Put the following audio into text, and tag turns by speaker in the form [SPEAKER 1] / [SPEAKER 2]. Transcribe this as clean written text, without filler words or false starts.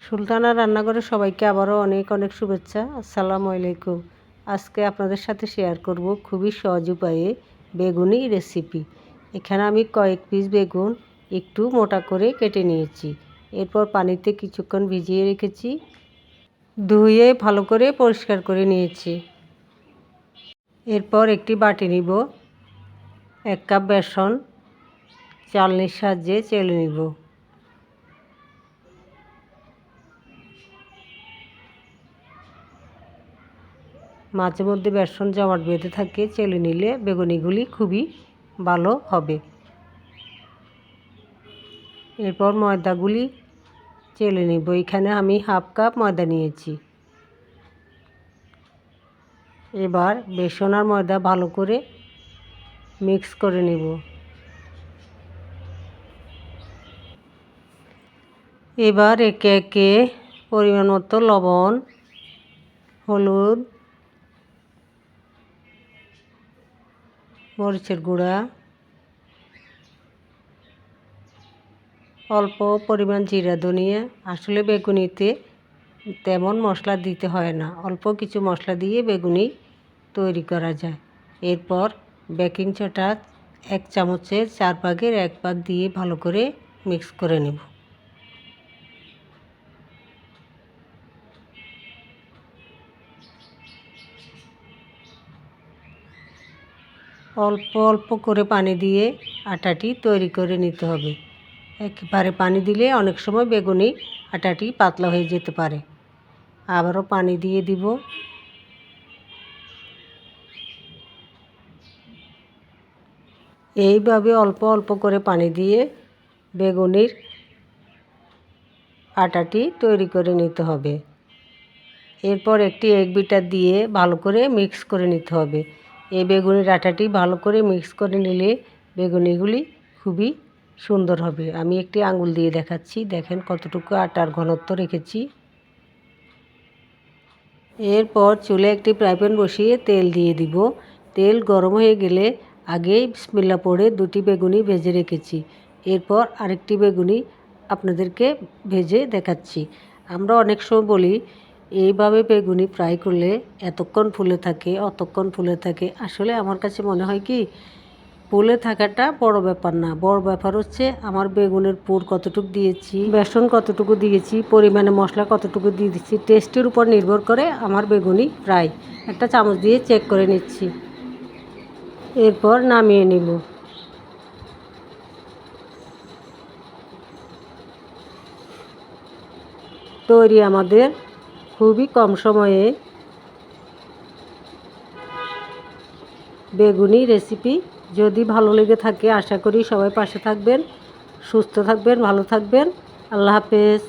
[SPEAKER 1] সুলতানা রান্নাঘরে সবাইকে আবারও অনেক অনেক শুভেচ্ছা। আসসালামু আলাইকুম। আজকে আপনাদের সাথে শেয়ার করব খুবই সহজ উপায়ে বেগুনি রেসিপি। এখানে আমি কয়েক পিস বেগুন একটু মোটা করে কেটে নিয়েছি। এরপর পানিতে কিছুক্ষণ ভিজিয়ে রেখেছি, ধুয়ে ভালো করে পরিষ্কার করে নিয়েছি। এরপর একটি বাটি নিব, 1 কাপ বেসন চালনির সাহায্যে চেলে নিব। মাঝে মধ্যে বেসন জমাট বেঁধে থাকে, চেলে নিলে বেগুনিগুলি খুবই ভালো হবে। এরপর ময়দাগুলি চেলে নিব। এখানে আমি 1/2 কাপ ময়দা নিয়েছি। এবার বেসন আর ময়দা ভালো করে মিক্স করে নিব। এবার একে একে পরিমাণ মতো লবণ, হলুদ, মরিচের গুঁড়া, অল্প পরিমাণ জিরা ধনিয়া। আসলে বেগুনিতে তেমন মশলা দিতে হয় না, অল্প কিছু মশলা দিয়ে বেগুনি তৈরি করা যায়। এরপর বেকিং সোডা 1 চামচের 4 ভাগের 1 ভাগ দিয়ে ভালো করে মিক্স করে নেব। অল্প অল্প করে পানি দিয়ে আটাটি তৈরি করে নিতে হবে। একেবারে পানি দিলে অনেক সময় বেগুনি আটাটি পাতলা হয়ে যেতে পারে। আবারও পানি দিয়ে দিব। এইভাবে অল্প অল্প করে পানি দিয়ে বেগুনির আটাটি তৈরি করে নিতে হবে। এরপর একটি এগ বিটার দিয়ে ভালো করে মিক্স করে নিতে হবে। এই বেগুনির আটাটি ভালো করে মিক্স করে নিলে বেগুনিগুলি খুবই সুন্দর হবে। আমি একটি আঙুল দিয়ে দেখাচ্ছি, দেখেন কতটুকু আটার ঘনত্ব রেখেছি। এরপর চুলে একটি ফ্রাই প্যান বসিয়ে তেল দিয়ে দিব। তেল গরম হয়ে গেলে আগেই বিসমিল্লাহ পড়ে 2টি বেগুনি ভেজে রেখেছি। এরপর আরেকটি বেগুনি আপনাদেরকে ভেজে দেখাচ্ছি। আমরা অনেক সময় বলি এইভাবে বেগুনি ফ্রাই করলে এতক্ষণ ফুলে থাকে, অতক্ষণ ফুলে থাকে। আসলে আমার কাছে মনে হয় কি, ফুলে থাকাটা বড় ব্যাপার না, বড় ব্যাপার হচ্ছে আমার বেগুনের পুর কতটুকু দিয়েছি, বেসন কতটুকু দিয়েছি, পরিমাণে মশলা কতটুকু দিয়ে দিচ্ছি, টেস্টের উপর নির্ভর করে আমার বেগুনি ফ্রাই। একটা চামচ দিয়ে চেক করে নিচ্ছি। এরপর নামিয়ে নিব। তৈরি আমাদের খুবই কম সময়ে বেগুনি রেসিপি। যদি ভালো লেগে থাকে আশা করি সবাই পাশে থাকবেন, সুস্থ থাকবেন, ভালো থাকবেন। আল্লাহ হাফেজ।